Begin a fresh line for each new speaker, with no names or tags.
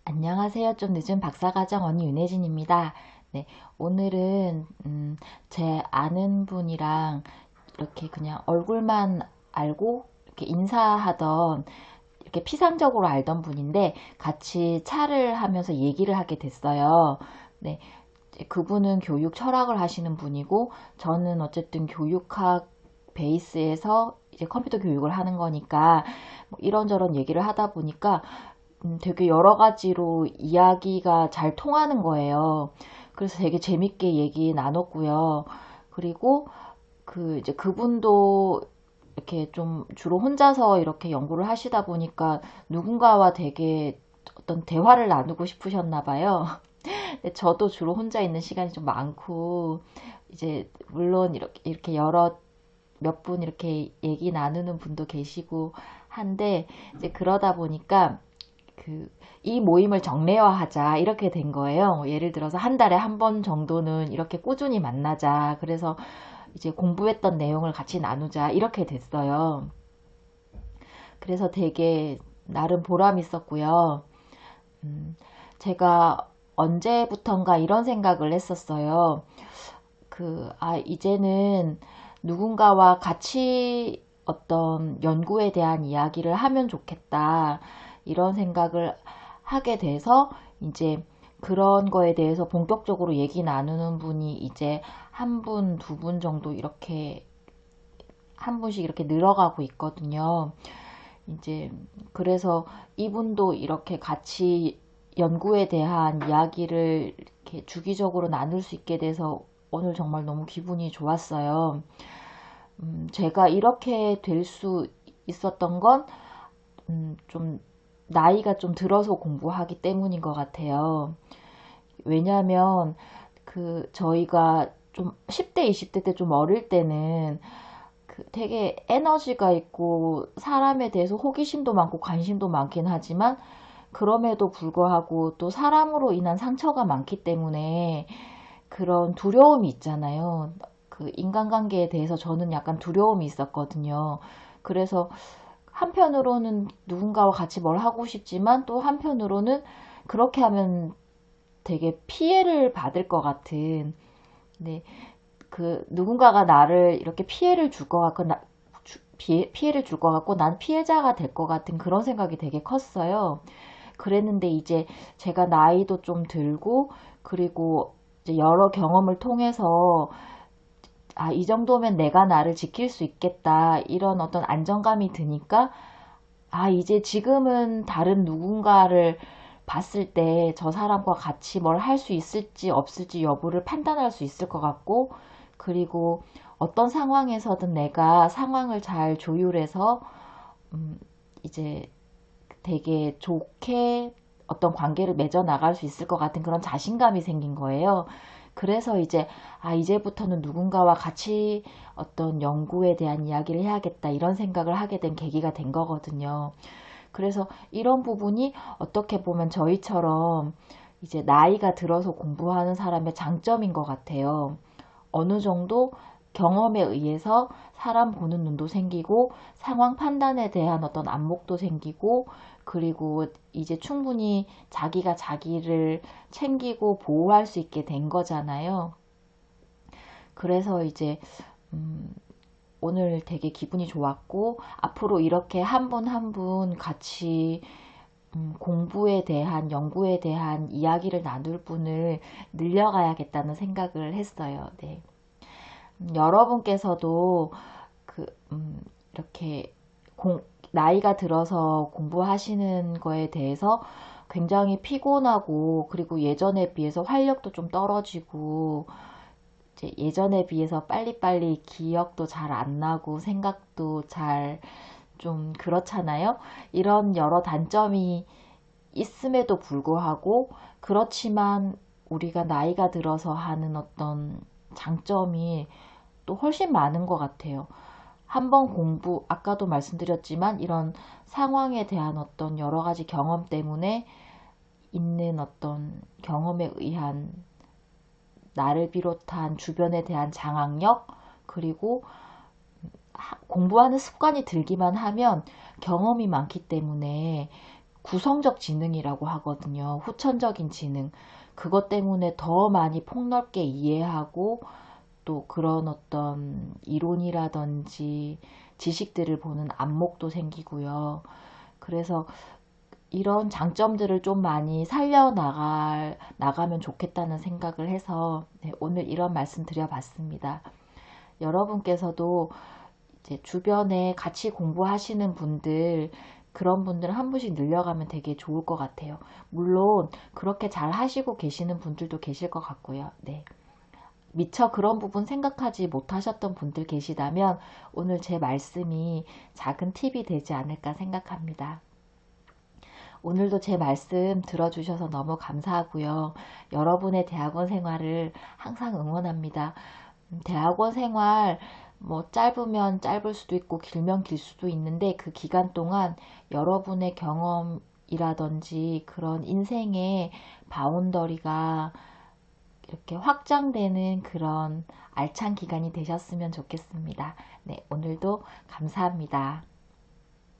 안녕하세요. 좀 늦은 박사과정 언니 윤혜진입니다. 네, 오늘은 제 아는 분이랑 이렇게 그냥 얼굴만 알고 이렇게 인사하던 이렇게 피상적으로 알던 분인데 같이 차를 하면서 얘기를 하게 됐어요. 네, 이제 그분은 교육 철학을 하시는 분이고 저는 어쨌든 교육학 베이스에서 이제 컴퓨터 교육을 하는 거니까 뭐 이런저런 얘기를 하다 보니까 되게 여러 가지로 이야기가 잘 통하는 거예요. 그래서 되게 재밌게 얘기 나눴고요. 그리고 이제 그분도 이렇게 좀 주로 혼자서 이렇게 연구를 하시다 보니까 누군가와 되게 어떤 대화를 나누고 싶으셨나 봐요. 근데 저도 주로 혼자 있는 시간이 좀 많고, 이제 물론 이렇게 여러 몇 분 이렇게 얘기 나누는 분도 계시고 한데, 이제 그러다 보니까 이 모임을 정례화하자 이렇게 된 거예요. 예를 들어서 한 달에 한 번 정도는 이렇게 꾸준히 만나자. 그래서 이제 공부했던 내용을 같이 나누자 이렇게 됐어요. 그래서 되게 나름 보람 있었고요. 음, 제가 언제부턴가 이런 생각을 했었어요. 이제는 누군가와 같이 어떤 연구에 대한 이야기를 하면 좋겠다. 이런 생각을 하게 돼서 이제 그런 거에 대해서 본격적으로 얘기 나누는 분이 이제 한 분, 두 분 정도 이렇게 한 분씩 이렇게 늘어가고 있거든요. 이제 그래서 이분도 이렇게 같이 연구에 대한 이야기를 이렇게 주기적으로 나눌 수 있게 돼서 오늘 정말 너무 기분이 좋았어요. 제가 이렇게 될 수 있었던 건, 좀, 나이가 좀 들어서 공부하기 때문인 것 같아요. 왜냐하면, 저희가 좀 10대, 20대 때 좀 어릴 때는 되게 에너지가 있고 사람에 대해서 호기심도 많고 관심도 많긴 하지만 그럼에도 불구하고 또 사람으로 인한 상처가 많기 때문에 그런 두려움이 있잖아요. 인간관계에 대해서 저는 약간 두려움이 있었거든요. 그래서 한편으로는 누군가와 같이 뭘 하고 싶지만 또 한편으로는 그렇게 하면 되게 피해를 받을 것 같은, 네, 누군가가 나를 이렇게 피해를 줄 것 같고, 피해를 줄 것 같고, 난 피해자가 될 것 같은 그런 생각이 되게 컸어요. 그랬는데 이제 제가 나이도 좀 들고, 그리고 이제 여러 경험을 통해서 이 정도면 내가 나를 지킬 수 있겠다. 이런 어떤 안정감이 드니까, 이제 지금은 다른 누군가를 봤을 때 저 사람과 같이 뭘 할 수 있을지 없을지 여부를 판단할 수 있을 것 같고, 그리고 어떤 상황에서든 내가 상황을 잘 조율해서, 이제 되게 좋게 어떤 관계를 맺어 나갈 수 있을 것 같은 그런 자신감이 생긴 거예요. 그래서 이제, 이제부터는 누군가와 같이 어떤 연구에 대한 이야기를 해야겠다, 이런 생각을 하게 된 계기가 된 거거든요. 그래서 이런 부분이 어떻게 보면 저희처럼 이제 나이가 들어서 공부하는 사람의 장점인 것 같아요. 어느 정도 경험에 의해서 사람 보는 눈도 생기고 상황 판단에 대한 어떤 안목도 생기고, 그리고 이제 충분히 자기가 자기를 챙기고 보호할 수 있게 된 거잖아요. 그래서 이제 음, 오늘 되게 기분이 좋았고, 앞으로 이렇게 한 분 한 분 같이 공부에 대한, 연구에 대한 이야기를 나눌 분을 늘려가야겠다는 생각을 했어요. 네. 여러분께서도 그, 이렇게 나이가 들어서 공부하시는 거에 대해서 굉장히 피곤하고, 그리고 예전에 비해서 활력도 좀 떨어지고, 이제 예전에 비해서 빨리빨리 기억도 잘 안 나고, 생각도 잘 좀 그렇잖아요. 이런 여러 단점이 있음에도 불구하고, 그렇지만 우리가 나이가 들어서 하는 어떤 장점이 또 훨씬 많은 것 같아요. 한번 아까도 말씀드렸지만 이런 상황에 대한 어떤 여러 가지 경험 때문에 있는 어떤 경험에 의한 나를 비롯한 주변에 대한 장악력, 그리고 공부하는 습관이 들기만 하면 경험이 많기 때문에 구성적 지능이라고 하거든요. 후천적인 지능. 그것 때문에 더 많이 폭넓게 이해하고 또 그런 어떤 이론이라든지 지식들을 보는 안목도 생기고요. 그래서 이런 장점들을 좀 많이 나가면 좋겠다는 생각을 해서 네, 오늘 이런 말씀 드려봤습니다. 여러분께서도 이제 주변에 같이 공부하시는 분들, 그런 분들 한 분씩 늘려가면 되게 좋을 것 같아요. 물론 그렇게 잘 하시고 계시는 분들도 계실 것 같고요. 네. 미처 그런 부분 생각하지 못하셨던 분들 계시다면 오늘 제 말씀이 작은 팁이 되지 않을까 생각합니다. 오늘도 제 말씀 들어주셔서 너무 감사하고요. 여러분의 대학원 생활을 항상 응원합니다. 대학원 생활 뭐 짧으면 짧을 수도 있고 길면 길 수도 있는데 그 기간 동안 여러분의 경험이라든지 그런 인생의 바운더리가 이렇게 확장되는 그런 알찬 기간이 되셨으면 좋겠습니다. 네, 오늘도 감사합니다.